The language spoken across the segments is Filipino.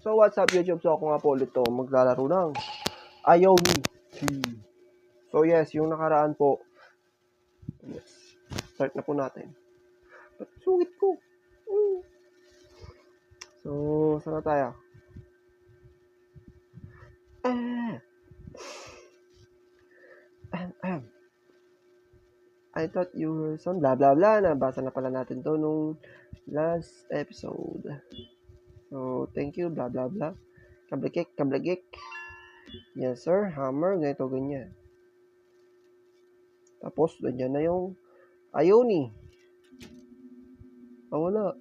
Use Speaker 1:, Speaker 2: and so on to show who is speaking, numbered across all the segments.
Speaker 1: So what's up YouTube? So ako nga po ulit to maglalaro ng Ioni. So yes, yung nakaraan po. Yes. Start na po natin. Sungit ko. So, saan na tayo? I thought you were some blah blah blah. Nabasa na pala natin to nung last episode. So, thank you, blah blah blah. Kablagik. Yes sir, hammer, ganito, ganyan. Tapos, ganyan na yung Ioni. Wala.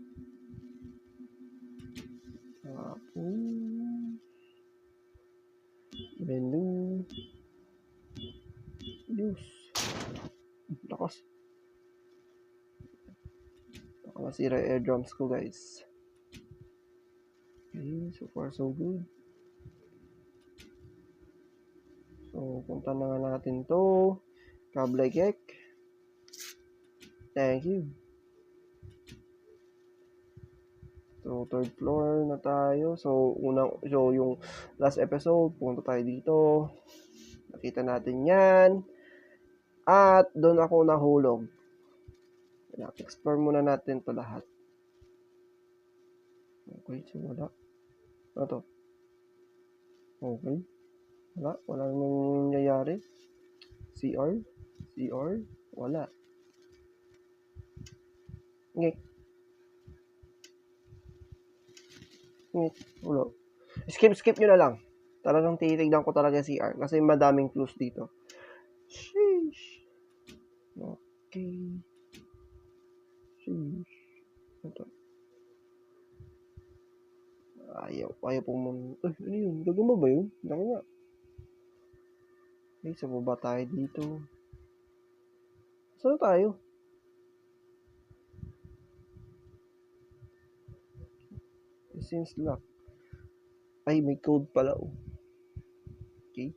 Speaker 1: Menu. Use. Lakas. Baka masira yung air drums ko, guys. Okay, so far so good. So, punta na nga natin to. Kablagik. Thank you. So, third floor na tayo. So, yung last episode, pumunta tayo dito. Nakita natin yan. At, doon ako nahulog. Explore muna natin to lahat. Okay, so wala. Ano to? Okay. Wala nang nangyayari. CR? Wala. Ngik. Wala. Skip nyo na lang. Talagang titignan ko talaga CR kasi madaming clues dito. Sheesh. Okay. Sheesh. Ito. Ayaw pong ano yun? Gagamba ba yun? Laki nga. Okay, sa baba tayo dito. Saan tayo? It seems locked. Ay, may code pala. Okay.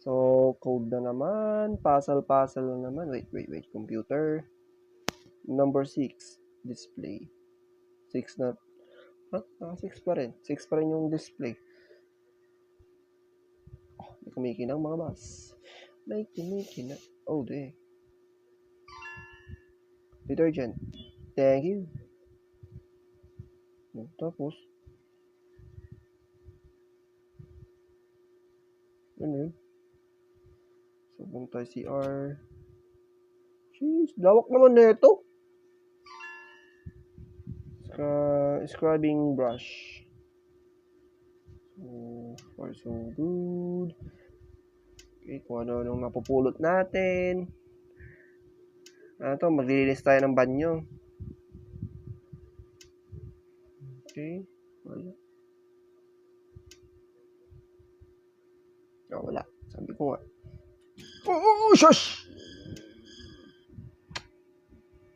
Speaker 1: So, code na naman. Puzzle na naman. Wait. Computer. Number 6. Display. 6 na. Naka 6 pa rin. 6 pa rin yung display. May kumikinang mga mas. May kumikinang. Oh, de. Detergent. Thank you. Tapos. Ano yun? So, punta CR. Jeez, lawak naman na ito. Scrubbing brush. So far so good. Okay, kung ano napupulot natin. Maglilinis tayo ng banyo. Okay. Wala. Sabi ko nga. Shush!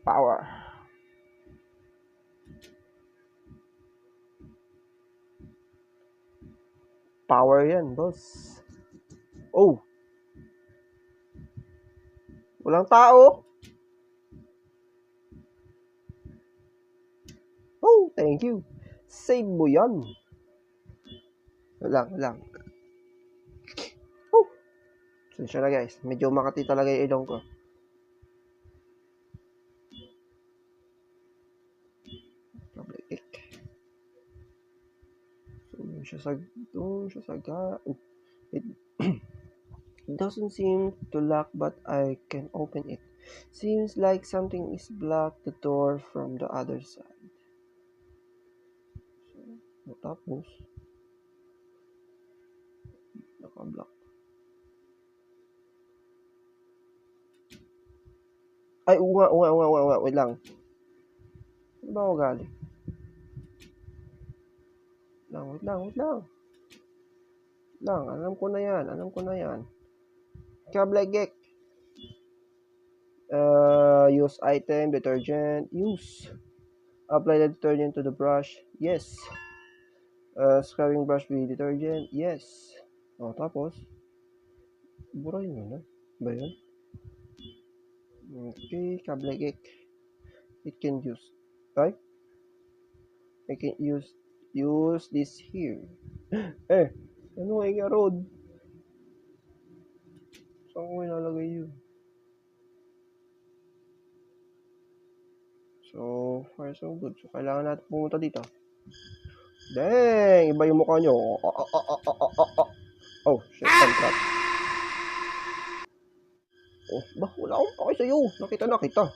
Speaker 1: Power. Power yan, boss. Oh. Walang tao. Oh, thank you. Save mo yan. Walang. Oh. Sensya na guys. Medyo makati talaga yung ilong ko. It doesn't seem to lock, but I can open it. Seems like something is blocked the door from the other side. So, tapos naka-block. Ay, nga. Wait lang. Ano ba ako galing? Wait lang. Alam ko na yan. Kablagik. Use item, detergent. Use. Apply the detergent to the brush. Yes. Scrubbing brush with detergent. Yes. Tapos. Burahin mo na. Ba yun? Okay, kablagik. It can use. Right? I can use use this here. Eh, ano nga road? Saan ko ilalagay yun? So, far so good. So, kailangan natin pumunta dito. Dang! Iba yung mukha nyo. Oh, shit. I'm trapped. Oh, ba? Wala akong pake sa'yo. Nakita.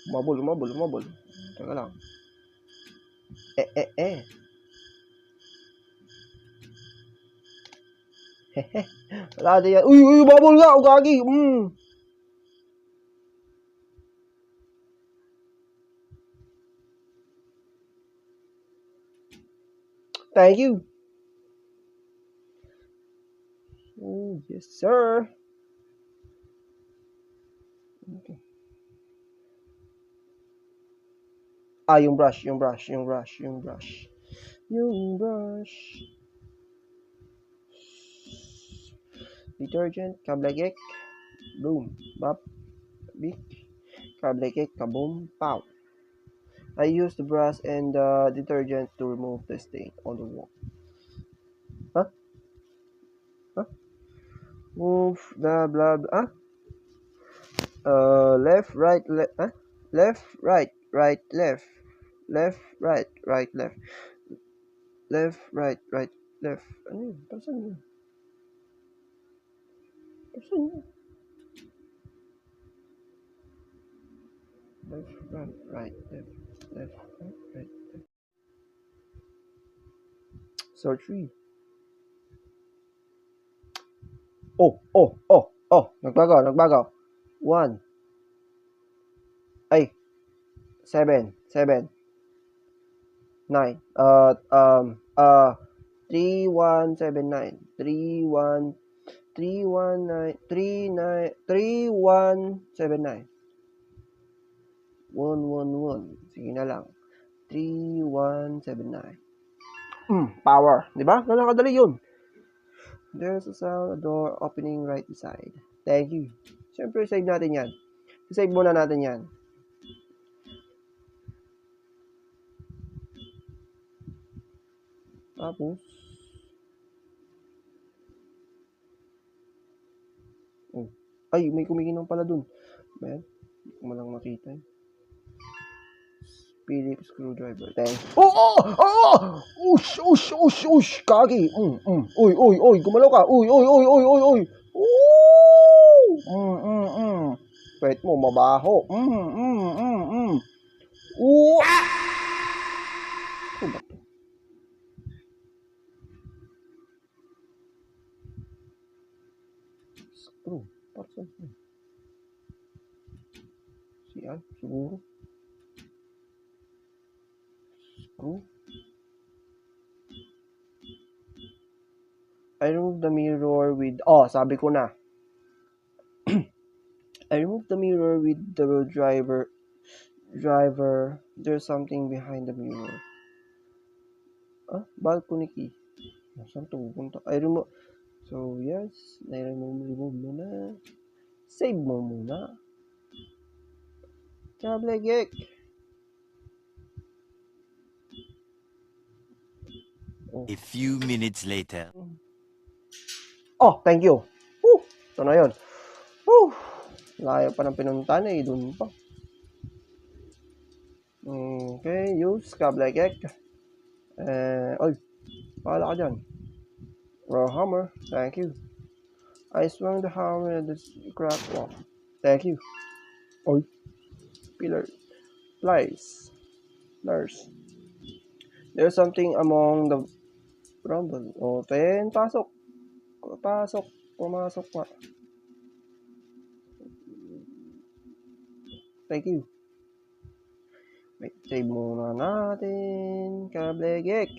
Speaker 1: Umabol. Teka lang. Hehe. Wala din yan. Uy, umabol nga. O gagi. Thank you. Oh, yes, sir. Okay. Yung brush. Detergent, kablagek. Boom. Bap. Big. Kablagek, kaboom. Pow. I use the brush and the detergent to remove the stain on the wall. Huh? Move the blood. Left, right, left. Left, right, left. Left, right, left. Left, right, left. Ano yun? Pasan yun? Left, right, left. Left, right. So 3. Nagbago. 1. Ay. 7. 9. 3179. 3179. 111. Sige na lang. 3179. Power. Diba? Ganun kadali yun. There's a sound, a door opening right beside. Thank you. Siyempre, save natin yan. Save muna natin yan. Tapos, ay, may kumikinang pala dun. Man, hindi ko malang makita. Phillips screwdriver. Thanks. Ush! Kagi. Uy, gumalaw ka. Uy. Pwet mo, mabaho. Ano ba to? Screw. Parang siyan, siguro. Screw. I remove the mirror with... sabi ko na. I remove the mirror with the driver. There's something behind the mirror. Balcony key. Saan ito pupunta? I remove... So, yes. I-remove muna. Save mo muna. Kablegek.
Speaker 2: A few minutes later.
Speaker 1: Thank you. Ito na yun. Layo pa ng pinuntan dun pa. Okay, use kablegek. Pahala ka dyan. Raw hammer. Thank you. I swung the hammer at the crack wall. Thank you. Pillar. Plies. Nurse. There's something among the rumble. Pasok. Pumasok pa. Thank you. Wait, save muna natin. Kablegek.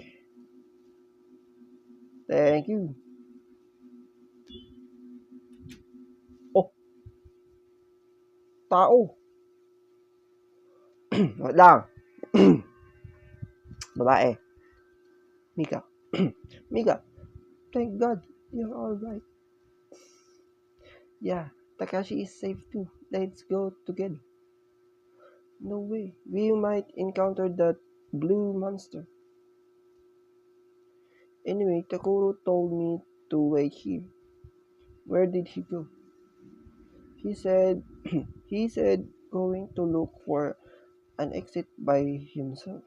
Speaker 1: Thank you. Tao. Wait lang. Babae. Mika. Mika. Thank God. You're alright. Yeah. Takashi is safe too. Let's go together. No way. We might encounter that Blue monster. Anyway, Takuro told me to wait here. Where did he go? He said he said going to look for an exit by himself.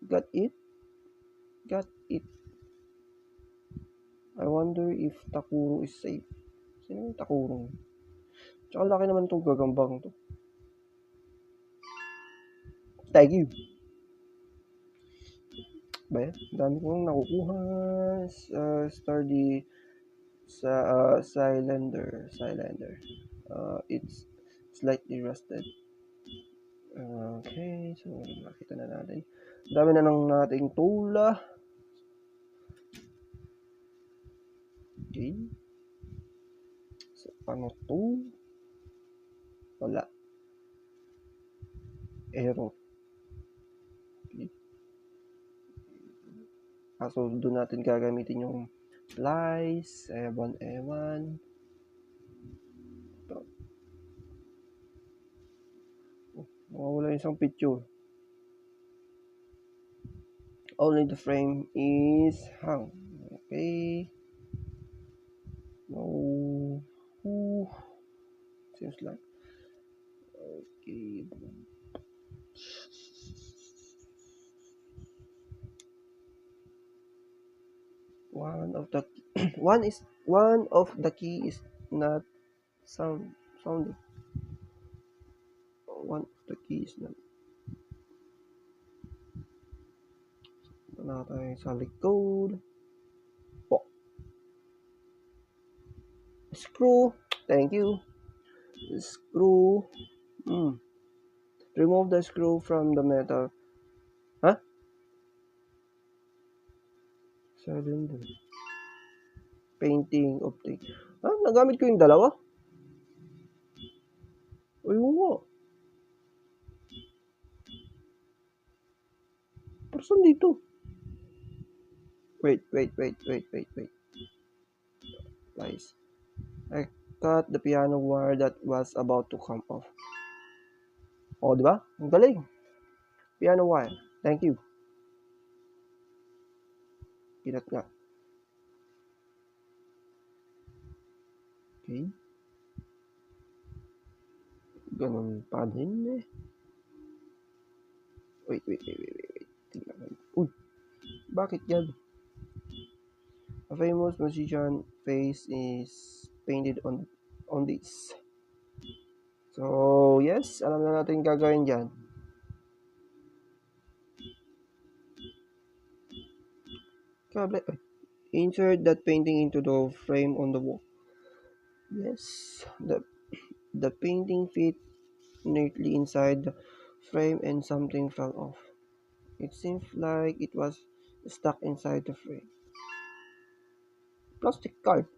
Speaker 1: Got it? Got it. I wonder if Takuro is safe. Sino yung Takuro? Tsaka laki naman itong gagambang to. Thank you. Ba yan? Dami kong nakukuha sa Cylinder. It's slightly rusted. Okay, so makita na natin. Dami na lang nating tula. Okay. So, paano to? Wala. Error. Okay. So, doon natin gagamitin yung slice. Ewan. Ito. Mawala yung isang picture. Only the frame is hung. Okay. No. Seems like. Okay. One of the key is not sounding. One of the key is not. Wala tayo sa likod. Oh. Screw. Thank you. Screw. Remove the screw from the metal. Huh? Cylinder. Painting optic. Nagamit ko yung dalawa? Uy, oo. Pero saan dito? Wait. Nice. I cut the piano wire that was about to come off. Oh, di ba? Ang galing. Piano wire. Thank you. Pinat nga. Okay. Ganun pa din eh. Wait. Tingnan. Uy. Bakit yan? A famous musician face is painted on this. So, yes. Alam na natin gagawin dyan. Insert that painting into the frame on the wall. Yes. The painting fit neatly inside the frame and something fell off. It seems like it was stuck inside the frame. Plastic card.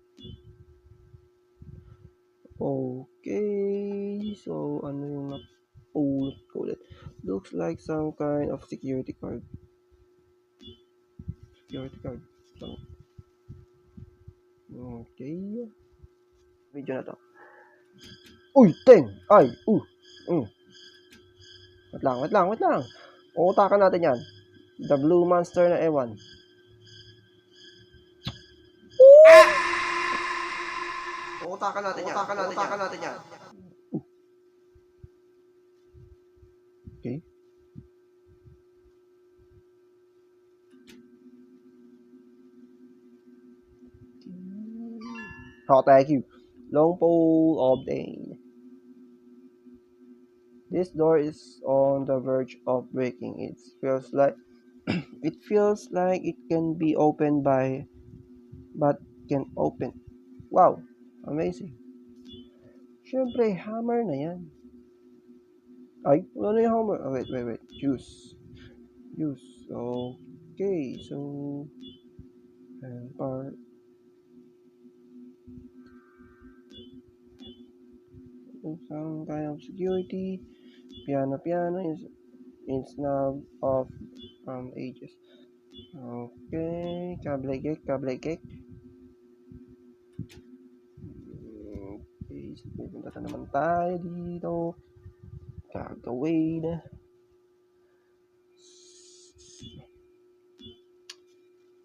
Speaker 1: Okay, so ano yung napulot ko ulit? Looks like some kind of security card. So, okay. Video na to. Uy, Teng! Ay! Wait lang. Uutakan natin yan. The blue monster na ewan. Uutakan natin yan. Okay. Oh, thank you. Long pole of Dane. This door is on the verge of breaking. It feels like it can be opened but can open. Wow, amazing. Siyempre, hammer na yan. Ay, wala na yung hammer. Oh, wait. Use. Okay, so part. Some kind of security. Piano is now off from ages. Okay, kable cake. Okay, so pupunta na naman tayo dito. Gagawin.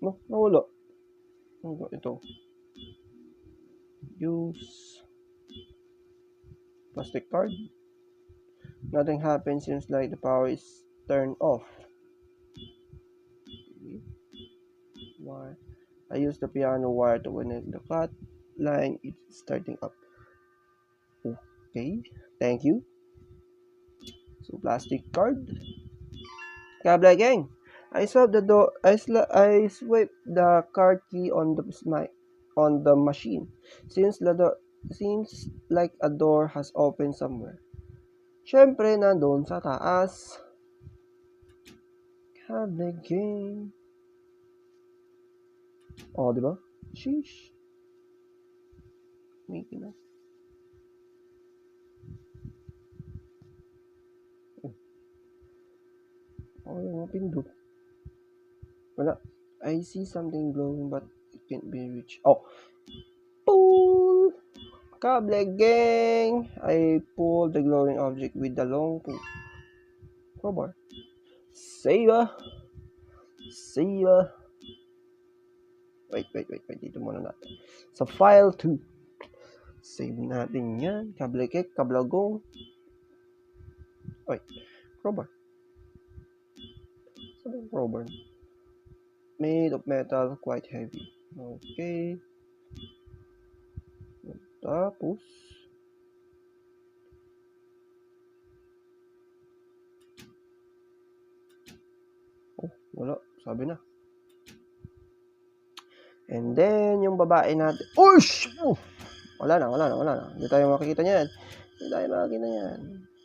Speaker 1: No, nawala. Ito. Use plastic card. Nothing happens, seems like the power is turned off. Wire. I use the piano wire to connect the cut line. It's starting up. Okay, thank you. So plastic card. Kabla gang. I swipe the door. I swipe the card key on the machine. Seems like a door has opened somewhere. Syempre, nandun sa taas. Kabla gang. Oh, di ba? Sheesh. May na. Oh, yung pindot. Wala. I see something glowing but it can't be reached. Oh. Pull! Kable gang! I pull the glowing object with the long crowbar. Save! Wait. Dito muna natin. Sa file 2. Save natin yan. Kable cake, kablagong. Wait. Crowbar. Sabi yung crowbar. Made of metal, quite heavy. Okay. Tapos, wala. Sabi na. And then, yung babae natin. Ush! Wala na. Hindi tayo makikita niyan.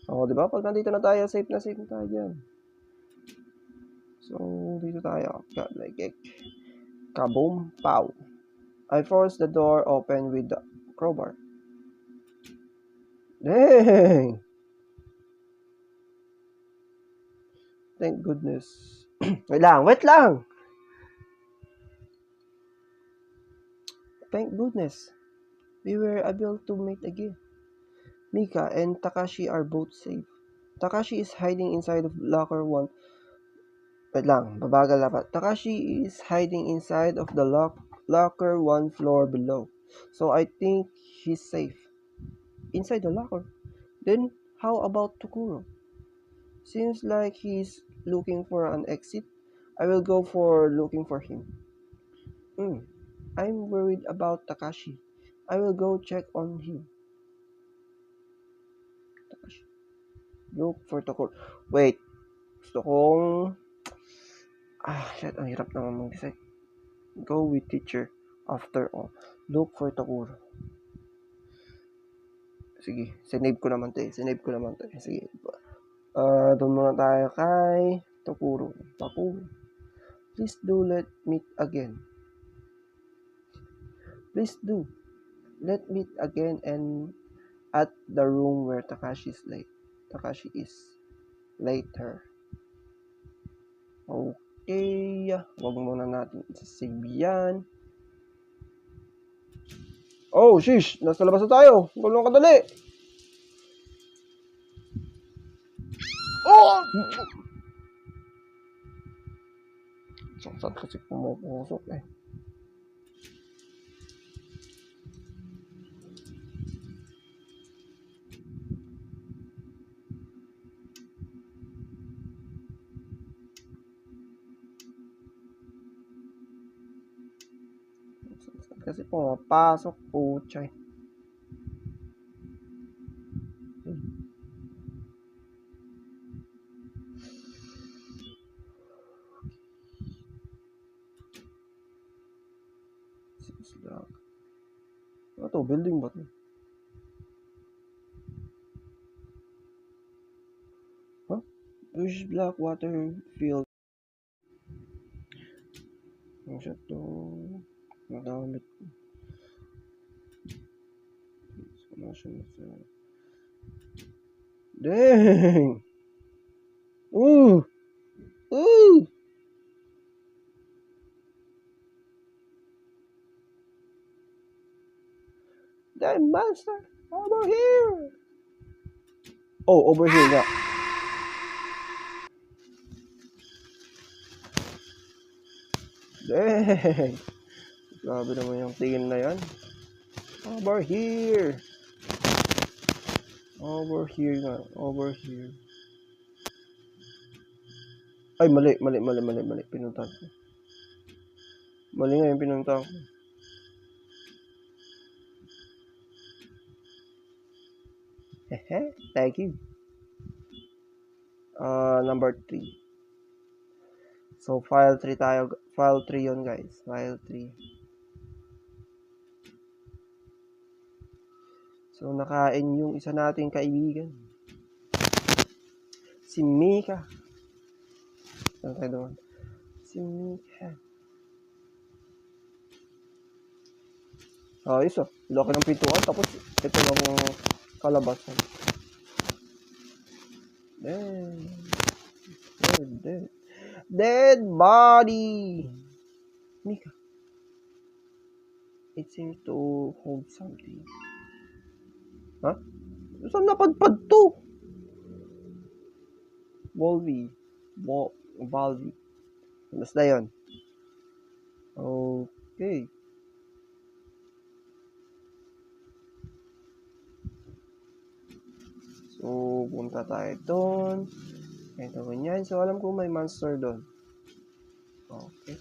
Speaker 1: O, diba? Pag nandito na tayo, safe na tayo dyan. So, dito tayo. Like, kaboom, pow. I force the door open with the crowbar. Dang! Thank goodness. Wait lang! Thank goodness. We were able to meet again. Mika and Takashi are both safe. Takashi is hiding inside of locker 1. Wait lang, babagal dapat. Takashi is hiding inside of the locker 1 floor below. So I think he's safe. Inside the locker. Then, how about Tokuro? Seems like he's looking for an exit. I will go for looking for him. I'm worried about Takashi. I will go check on him. Takashi. Look for Tokuro. Wait. Gusto kong... shit. Ang hirap naman mag-decide. Go with teacher. After all. Look for Tokuro. Sige. Sinave ko naman to. Sige. Doon muna tayo kay Tokuro. Please do let meet again. Please do. Let meet again and at the room where Takashi is later. Okay. Wag muna natin isasave yan. Oh, shish! Nasa labas na tayo. Gulong kadali. Oh! Saan kasi pumupusok eh. Kasi pumapasok po, chay. Ano to? Building ba to? Huh? There's black water field. Ano siya to? Nagamit ko. Dang! Ooh! That monster! Over here! Oh, over here nga. Dang! Grabe naman yung tingin na yan. Over here! Over here nga. Over here. Ay, mali. Pinuntahan ko. Mali nga yung pinuntahan ko. Hehe. Thank you. Number 3. So, file 3 tayo. File 3 yun, guys. File 3. So, nakain yung isa nating kaibigan. Si Mika. Saan tayo doon? Si Mika. Ayos ah. Laki ng pintuan. Tapos, ito lang yung kalabasan. Dead body! Mika. It seems to hold something. Ha? Saan napadpad to? Volvi. Basta yun. Okay. So, punta tayo doon. Ito ganyan. So, alam ko may monster doon. Okay.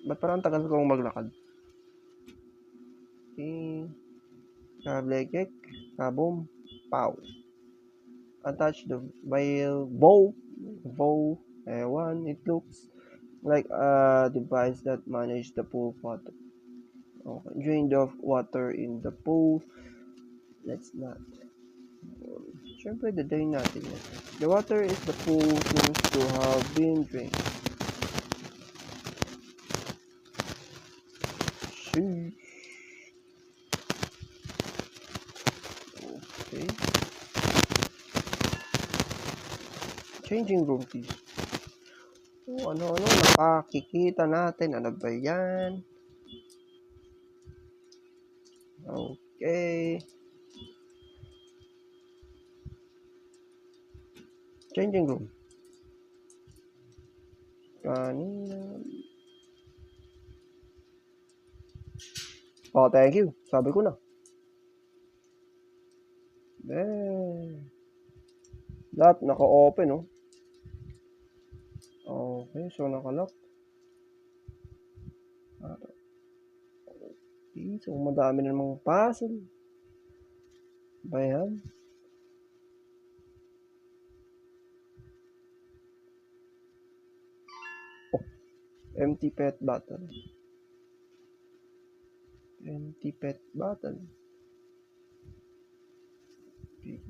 Speaker 1: Ba't parang tagal kong maglakad? Okay. Kablekek. Kaboom. Pow. Attach the bow. One. It looks like a device that manages the pool water. Okay. Drain the water in the pool. Let's not. Siyempre, dadayin natin yan. The water is the pool seems to have been drained. Sheesh. Okay. Changing room, please. So, ano, napakikita natin. Ano ba yan? Okay. Changing room. Kanina. Oh, thank you. Sabi ko na. Lahat naka-open, oh. Okay, so naka-lock. Okay, so madami na namang puzzle. Ba yan? Empty pet bottle. Okay.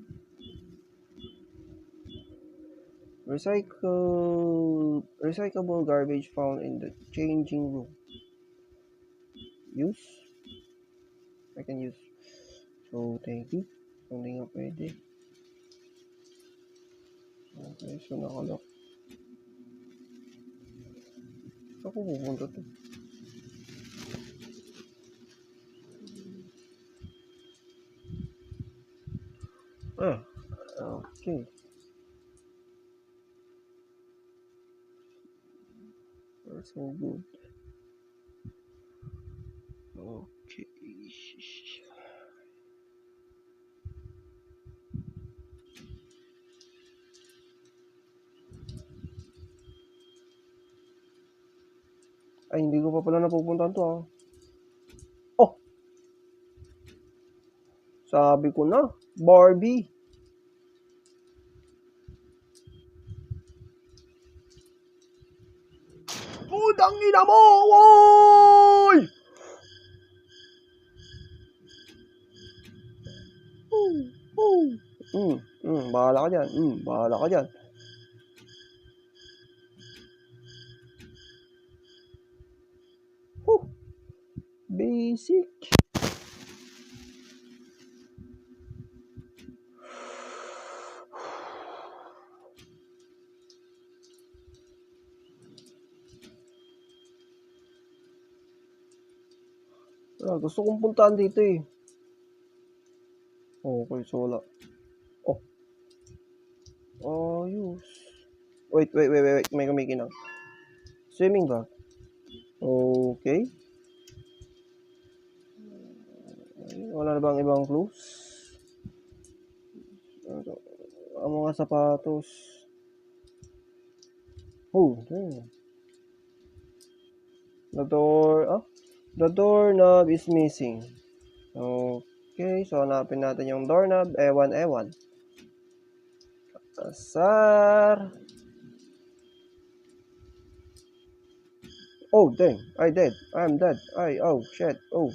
Speaker 1: Recyclable garbage found in the changing room. Use? I can use. So, thank you. Hindi nga pwede. Okay, so nakalock. Ako pupunta to. Okay. That's so good. Okay. Ay, hindi ko pa pala napupuntahan to ah. Oh! Sabi ko na, Barbie. Putang ina mo! Woy! Bahala ka dyan. Bahala ka dyan. Basic. Gusto kong puntaan dito eh. Okay, so wala. Oh. Ayos. Wait. May kumikinang. Swimming bag. Okay. Wala na bang ibang clues? Ang mga sapatos. Oh, damn. The doorknob is missing. Okay, so hanapin natin yung doorknob. Ewan. Asar. Oh, dang. I'm dead. Oh, shit. Oh.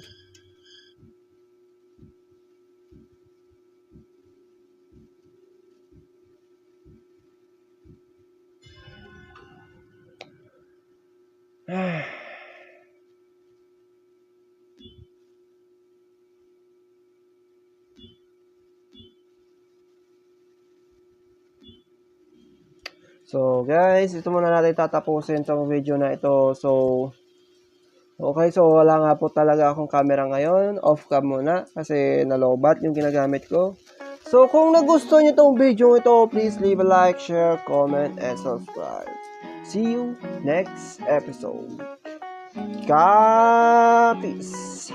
Speaker 1: So, guys, ito muna natin tatapusin sa video na ito. So, okay, so wala nga po talaga akong camera ngayon. Off cam muna kasi nalobat yung ginagamit ko. So, kung nagustuhan nyo itong video ito, please leave a like, share, comment, and subscribe. See you next episode. God peace.